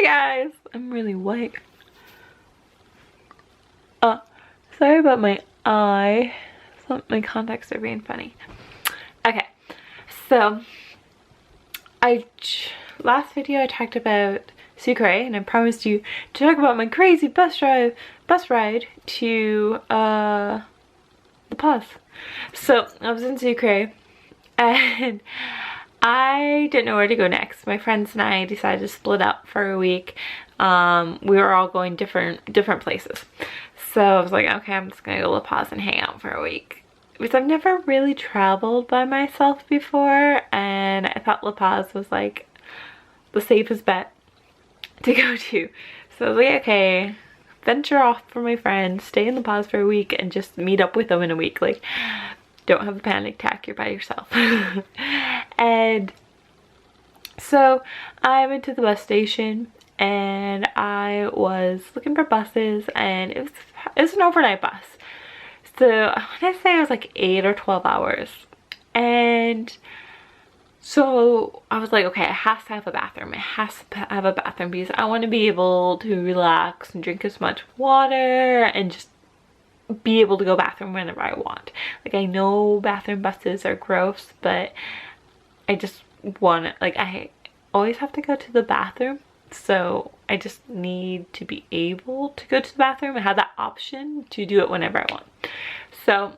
guys, I'm really white. Sorry about my eye. My contacts are being funny. Okay, so last video I talked about Sucre, and I promised you to talk about my crazy bus ride to the Paz. So I was in Sucre and I didn't know where to go next. My friends and I decided to split up for a week. We were all going different places. So I was like, okay, I'm just gonna go to La Paz and hang out for a week. Because I've never really traveled by myself before, and I thought La Paz was like the safest bet to go to. So I was like, okay, venture off from my friends, stay in La Paz for a week, and just meet up with them in a week. Like, don't have a panic attack, you're by yourself. And so I went to the bus station and I was looking for buses, and it was an overnight bus. So I want to say it was like 8 or 12 hours. And so I was like, okay, it has to have a bathroom. It has to have a bathroom because I want to be able to relax and drink as much water and just be able to go bathroom whenever I want. Like, I know bathroom buses are gross, but I just want it. Like, I always have to go to the bathroom, so I just need to be able to go to the bathroom and have that option to do it whenever I want. So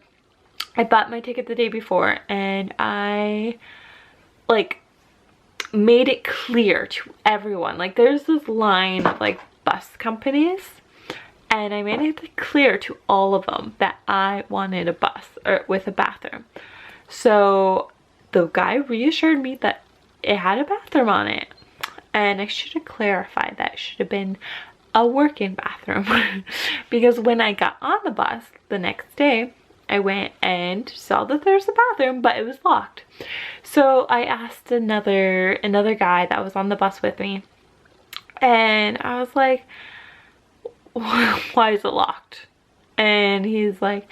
I bought my ticket the day before, and I like made it clear to everyone. Like, there's this line of like bus companies, and I made it clear to all of them that I wanted a bus or with a bathroom. So the guy reassured me that it had a bathroom on it, and I should have clarified that it should have been a working bathroom. Because when I got on the bus the next day, I went and saw that there's a bathroom, but it was locked. So I asked another guy that was on the bus with me, and I was like, why is it locked? And he's like,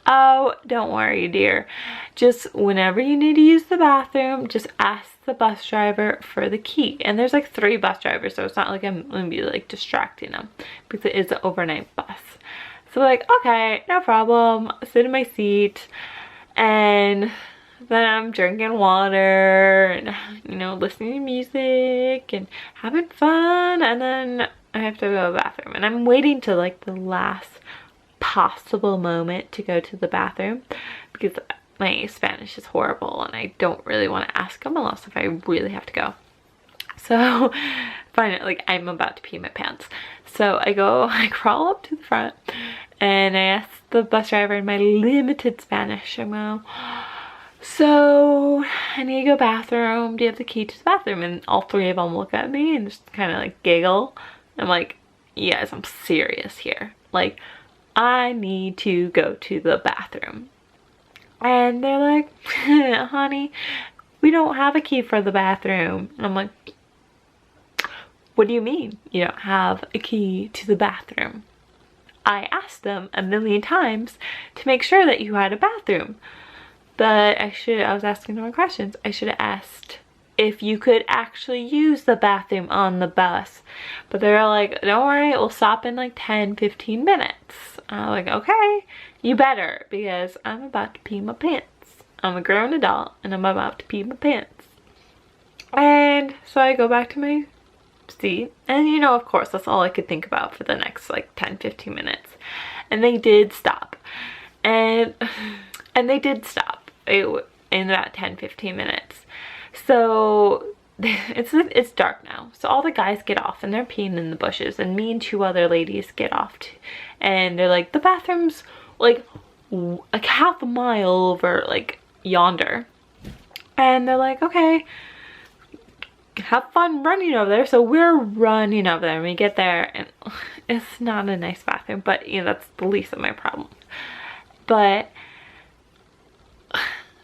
oh, don't worry, dear. Just whenever you need to use the bathroom, just ask the bus driver for the key. And there's like 3 bus drivers, so it's not like I'm gonna be like distracting them, because it is an overnight bus. So like, okay, no problem. I sit in my seat, and then I'm drinking water and, you know, listening to music and having fun, and then I have to go to the bathroom. And I'm waiting to like the last possible moment to go to the bathroom, because my Spanish is horrible and I don't really want to ask them unless if I really have to go. So finally, like, I'm about to pee my pants. So I crawl up to the front, and I ask the bus driver in my limited Spanish, I'm like, so I need to go bathroom. Do you have the key to the bathroom? And all 3 of them look at me and just kind of like giggle. I'm like, yes, I'm serious here. Like, I need to go to the bathroom. And they're like, honey, we don't have a key for the bathroom. And I'm like, what do you mean you don't have a key to the bathroom? I asked them a million times to make sure that you had a bathroom. But I was asking the wrong questions. I should have asked if you could actually use the bathroom on the bus. But they were like, don't worry, we'll stop in like 10-15 minutes. I'm like, okay, you better, because I'm about to pee my pants. I'm a grown adult and I'm about to pee my pants. And so I go back to my seat, and you know, of course, that's all I could think about for the next like 10-15 minutes. And they did stop. And they did stop in about 10-15 minutes. So it's dark now, so all the guys get off and they're peeing in the bushes, and me and 2 other ladies get off and they're like, the bathroom's like half a mile over like yonder. And they're like, okay, have fun running over there. So we're running over there, and we get there, and it's not a nice bathroom, but you know, that's the least of my problem. But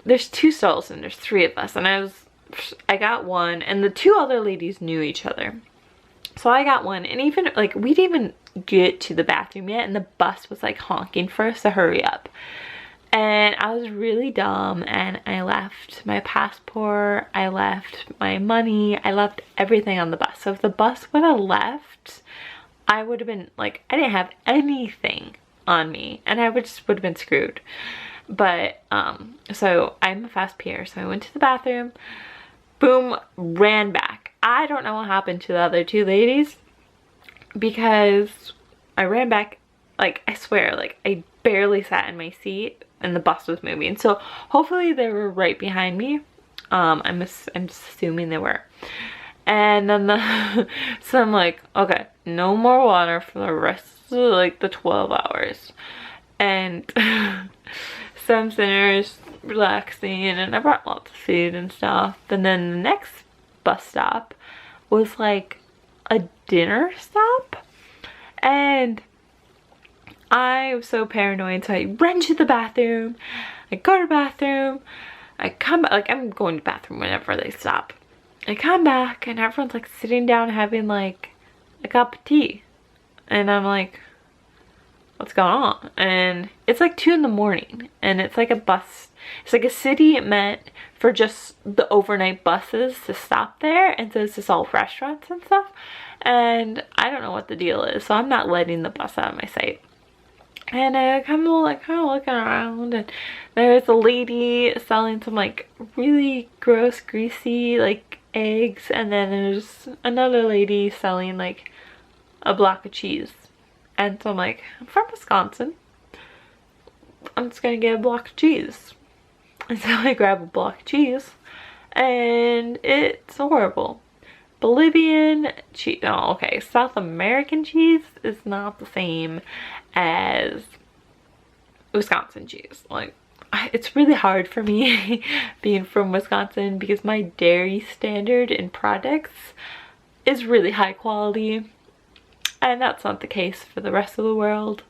there's 2 stalls and there's 3 of us, and I got one, and the 2 other ladies knew each other. So I got one, and even like, we didn't even get to the bathroom yet, and the bus was like honking for us to hurry up. And I was really dumb, and I left my passport, I left my money, I left everything on the bus. So if the bus would have left, I would have been like, I didn't have anything on me, and I would have been screwed. But so I'm a fast peer, so I went to the bathroom, boom, ran back. I don't know what happened to the other two ladies, because I ran back, like, I swear, like, I barely sat in my seat and the bus was moving. So hopefully they were right behind me. I'm just assuming they were. And then so I'm like, okay, no more water for the rest of like the 12 hours. And so I'm sitting there just relaxing, and I brought lots of food and stuff. And then the next bus stop was like a dinner stop, and I was so paranoid, so I run to the bathroom. I go to the bathroom, I come back, like, I'm going to the bathroom whenever they stop. I come back and everyone's like sitting down having like a cup of tea, and I'm like, what's going on? And it's like 2 in the morning, and it's like a bus, it's like a city meant for just the overnight buses to stop there, and so it's just all restaurants and stuff, and I don't know what the deal is, so I'm not letting the bus out of my sight. And I kind of looking around, and there's a lady selling some like really gross, greasy like eggs, and then there's another lady selling like a block of cheese. And so I'm like, I'm from Wisconsin, I'm just gonna get a block of cheese. And so I grab a block of cheese, and it's horrible. Bolivian cheese, oh, okay, South American cheese is not the same as Wisconsin cheese. Like, it's really hard for me being from Wisconsin, because my dairy standard in products is really high quality, and that's not the case for the rest of the world.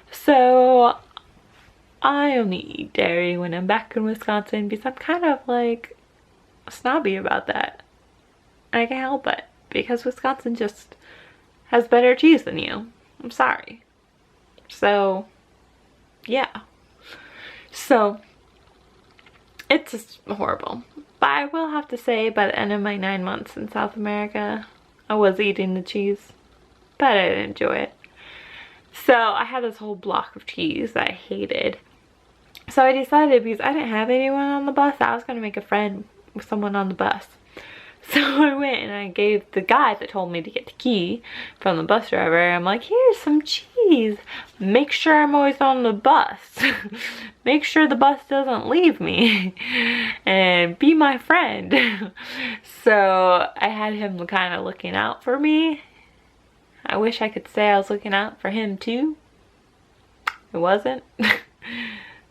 So I only eat dairy when I'm back in Wisconsin, because I'm kind of like snobby about that. I can't help it, because Wisconsin just has better cheese than you. I'm sorry. So yeah, so it's just horrible. But I will have to say, by the end of my 9 months in South America, I was eating the cheese, but I didn't enjoy it. So I had this whole block of cheese that I hated. So I decided, because I didn't have anyone on the bus, I was going to make a friend with someone on the bus. So I went and I gave the guy that told me to get the key from the bus driver, I'm like, here's some cheese. Make sure I'm always on the bus. Make sure the bus doesn't leave me. And be my friend. So I had him kind of looking out for me. I wish I could say I was looking out for him too. It wasn't.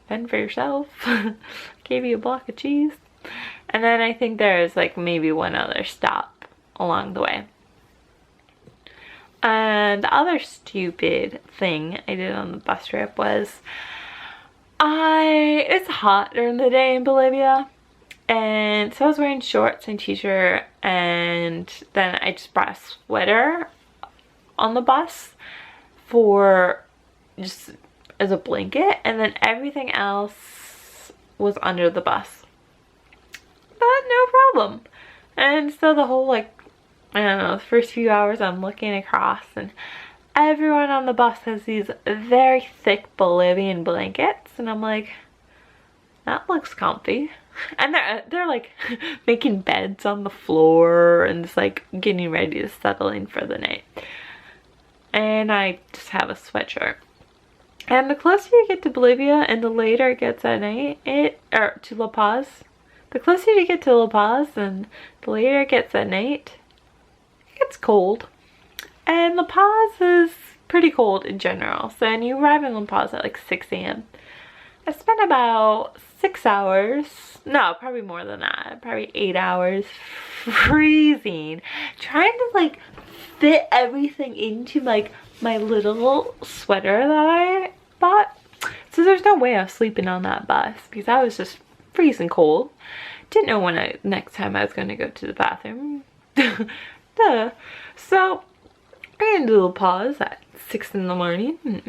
Fend for yourself. Gave you a block of cheese. And then I think there's like maybe one other stop along the way. And the other stupid thing I did on the bus trip was, it's hot during the day in Bolivia, and so I was wearing shorts and t-shirt, and then I just brought a sweater on the bus for just as a blanket, and then everything else was under the bus. But no problem. And so the whole, like, I don't know, the first few hours I'm looking across, and everyone on the bus has these very thick Bolivian blankets, and I'm like, that looks comfy. And they're like making beds on the floor and just like getting ready to settle in for the night. And I just have a sweatshirt. And the closer you get to Bolivia and the later it gets at night, or to La Paz, the closer you get to La Paz and the later it gets at night, it gets cold. And La Paz is pretty cold in general. So when you arrive in La Paz at like 6 a.m. I spent about 6 hours, no, probably more than that, probably 8 hours freezing, trying to like fit everything into like my little sweater that I bought. So there's no way I was sleeping on that bus because I was just freezing cold. Didn't know when next time I was going to go to the bathroom. Duh. So I ended a pause at 6 in the morning.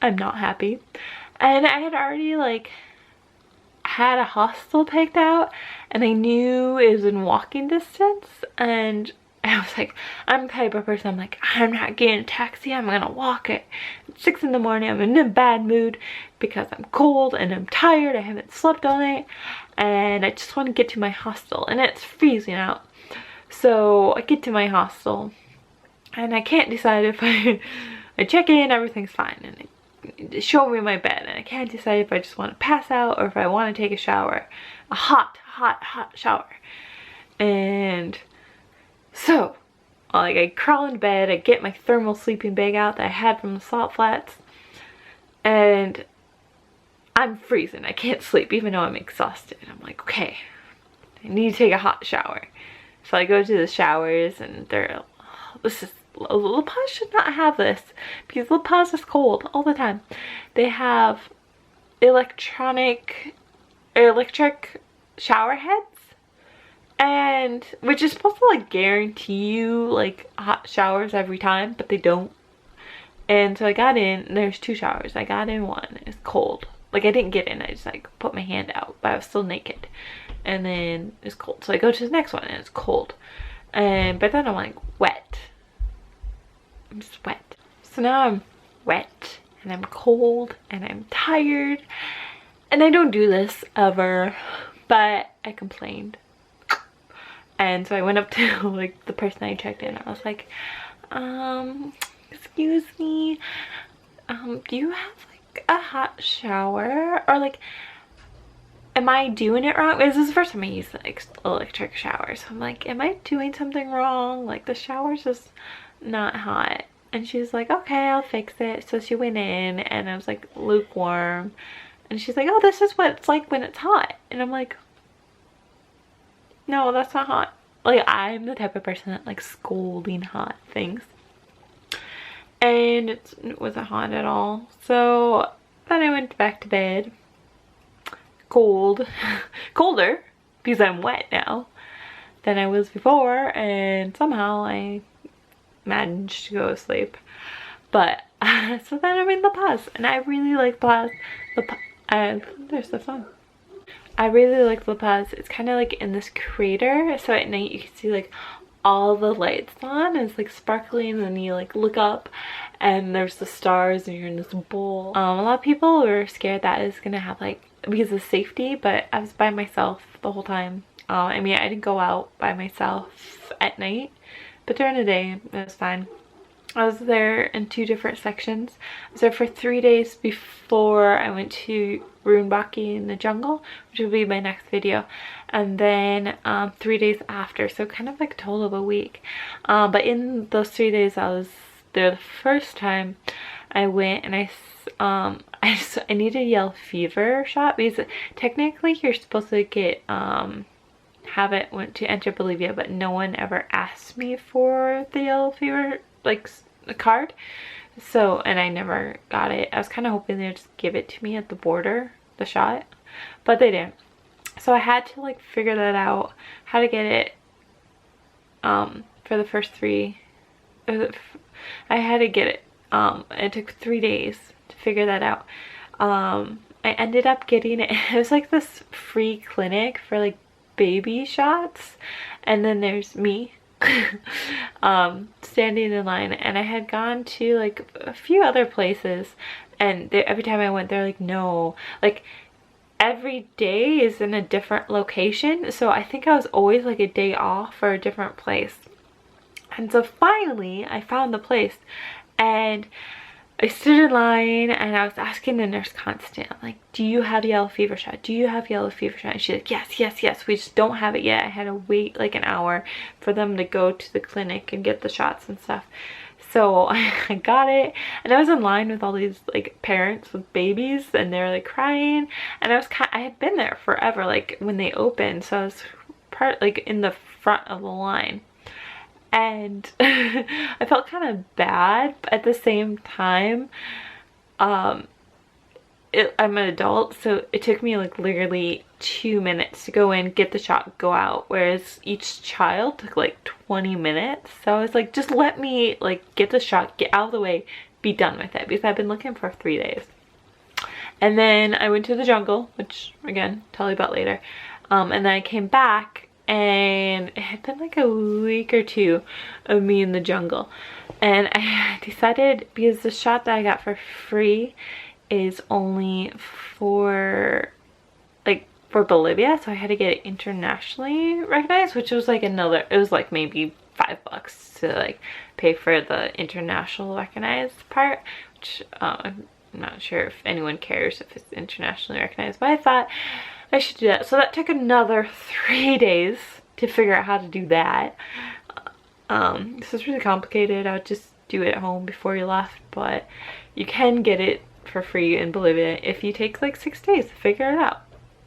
I'm not happy. And I had already like had a hostel picked out and I knew it was in walking distance, and I was like, I'm the type of person, I'm like, I'm not getting a taxi, I'm gonna walk it. It's 6 in the morning, I'm in a bad mood because I'm cold and I'm tired, I haven't slept all night, and I just want to get to my hostel, and it's freezing out. So I get to my hostel and I can't decide if I check in, everything's fine, and they show me my bed, and I can't decide if I just want to pass out or if I want to take a shower, a hot shower. And so like I crawl into bed, I get my thermal sleeping bag out that I had from the salt flats, and I'm freezing. I can't sleep even though I'm exhausted. I'm like, okay, I need to take a hot shower. So I go to the showers, and they're, this is, La Paz should not have this because La Paz is cold all the time. They have electric shower heads, and which is supposed to like guarantee you like hot showers every time, but they don't. And so I got in, and there's 2 showers. I got in one, it's cold. Like I didn't get in, I just like put my hand out, but I was still naked. And then it's cold. So I go to the next one and it's cold. But then I'm like wet. I'm just wet. So now I'm wet and I'm cold and I'm tired. And I don't do this ever, but I complained. And so I went up to like the person I checked in. I was like, excuse me, do you have like a hot shower? Or like, am I doing it wrong? This is the first time I use the electric shower. So I'm like, am I doing something wrong? Like the shower's just not hot. And she's like, okay, I'll fix it. So she went in, and I was like lukewarm. And she's like, oh, this is what it's like when it's hot. And I'm like, no, that's not hot. Like I'm the type of person that likes scolding hot things. And it wasn't hot at all. So then I went back to bed. Colder because I'm wet now than I was before, and somehow I managed to go to sleep. But so then I'm in La Paz, and I really like Paz. There's the phone. I really like La Paz. It's kind of like in this crater, so at night you can see like all the lights on, and it's like sparkling, and then you like look up and there's the stars, and you're in this bowl. A lot of people were scared that it's gonna have like, because of safety, but I was by myself the whole time. I mean, I didn't go out by myself at night, but during the day it was fine. I was there in 2 different sections. I was there for 3 days before I went to Runbaki in the jungle, which will be my next video, and then 3 days after, so kind of like a total of a week. But in those 3 days I was there the first time I went, and I needed a yellow fever shot, because technically you're supposed to get have it went to enter Bolivia, but no one ever asked me for the yellow fever like a card. So, and I never got it. I was kind of hoping they'd just give it to me at the border, the shot, but they didn't. So I had to like figure that out, how to get it for the first 3. I had to get it. It took 3 days to figure that out. I ended up getting it. It was like this free clinic for like baby shots, and then there's me standing in line, and I had gone to like a few other places, and every time I went, they're like, no, like every day is in a different location. So I think I was always like a day off for a different place. And so finally I found the place, and I stood in line, and I was asking the nurse constant, I'm like, do you have yellow fever shot? Do you have yellow fever shot? And she's like, yes, yes, yes, we just don't have it yet. I had to wait like an hour for them to go to the clinic and get the shots and stuff. So I got it, and I was in line with all these like parents with babies, and they were like crying, and I had been there forever, like when they opened, so I was like in the front of the line. And I felt kind of bad, but at the same time, I'm an adult, so it took me like literally 2 minutes to go in, get the shot, go out, whereas each child took like 20 minutes. So I was like, just let me like get the shot, get out of the way, be done with it, because I've been looking for 3 days. And then I went to the jungle, which again, tell you about later. And then I came back and it had been like a week or two of me in the jungle. And I decided, because the shot that I got for free is only for Bolivia, so I had to get it internationally recognized, which was like another, it was like maybe $5 to like pay for the international recognized part, which I'm not sure if anyone cares if it's internationally recognized, but I thought I should do that. So that took another 3 days to figure out how to do that. This is really complicated. I would just do it at home before you left, but you can get it for free in Bolivia if you take like 6 days to figure it out.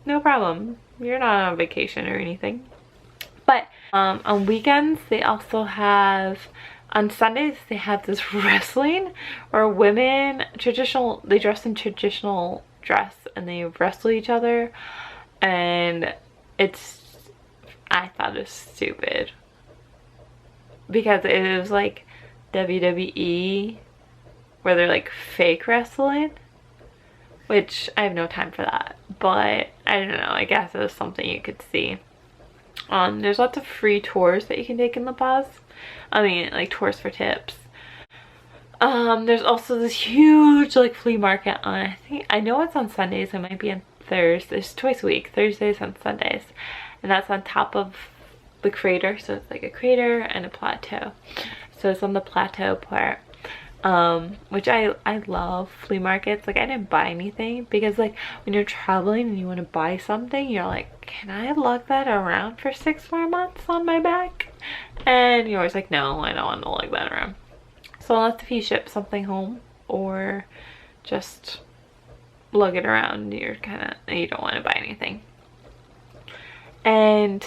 No problem. You're not on vacation or anything. But on weekends they also have, on Sundays they have this wrestling where women they dress in traditional dress and they wrestle each other, and I thought it was stupid because it was like WWE where they're like fake wrestling, which I have no time for that, but I don't know, I guess it was something you could see. There's lots of free tours that you can take in La Paz. I mean, like tours for tips. There's also this huge like flea market on, I know it's on Sundays, it might be on Thursdays, twice a week, Thursdays and Sundays, and that's on top of the crater, so it's like a crater and a plateau. So it's on the plateau part. Which I love flea markets. Like I didn't buy anything because like when you're traveling and you want to buy something, you're like, can I lug that around for 6 more months on my back? And you're always like, no, I don't want to lug that around. So unless if you ship something home or just lug it around, you don't want to buy anything. And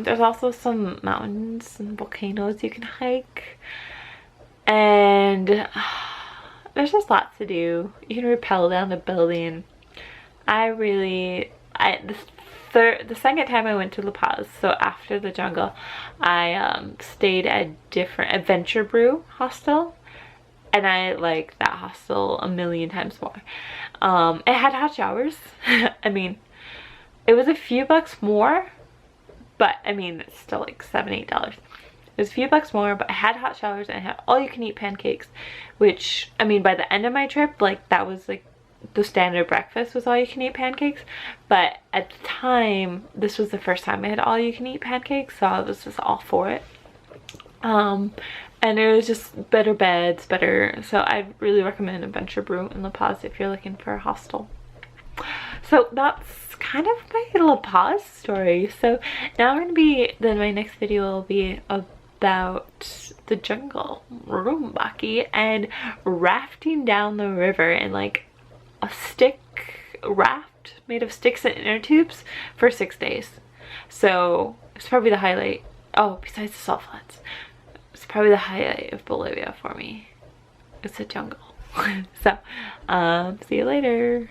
there's also some mountains and volcanoes you can hike. And there's just lots to do. You can rappel down a building. The second time I went to La Paz, so after the jungle, I stayed at a different Adventure Brew hostel, and I like that hostel a million times more. It had hot showers. I mean, it was a few bucks more, but I mean it's still like $7-8. It was a few bucks more, but I had hot showers and I had all you can eat pancakes, which, I mean, by the end of my trip, like that was like the standard breakfast was all you can eat pancakes. But at the time, this was the first time I had all you can eat pancakes, so I was just all for it. And it was just better beds, so I really recommend Adventure Brew in La Paz if you're looking for a hostel. So that's kind of my La Paz story. So now my next video will be about the jungle, Rumbaki, and rafting down the river in like a stick raft made of sticks and inner tubes for 6 days. So it's probably the highlight. Oh, besides the salt flats, it's probably the highlight of Bolivia for me. It's a jungle. So see you later.